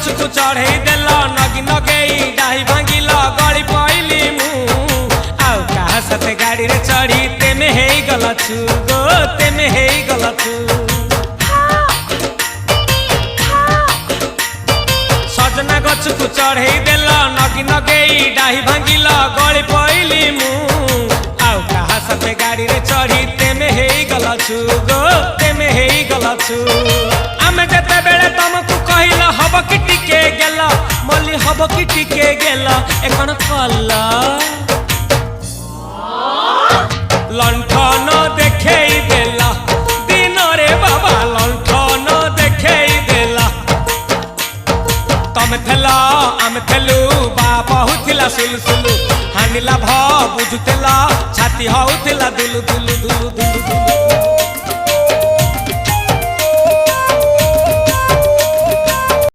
गछकु चढ़े देल नगी नगेई डाही भांगिल गली पइली मु आउ कहा साथे गाड़ी रे चढ़ी तेमे हेई गला छु गो तेमे हेई गला छु सजना गछकु चढ़े देल नगी नगेई डाही भांगिल गली पइली मु आउ कहा साथे गाड़ी रे चढ़ी तेमे हेई गला छु गो तेमे हेई गला छु आमे जते बेले तुमको कहिल हब कि टिके गेल मल्ली हब कि टिके गेल एकन कला लंठन देखेई देला दिन रे बाबा लंठन देखेई देला तमे थेला आमे थेलु बाबा हुथिला सुलसुलु हानिला भ बुझुतेला छाती हउथिला दुलु दुलु दुलु दुलु दुलु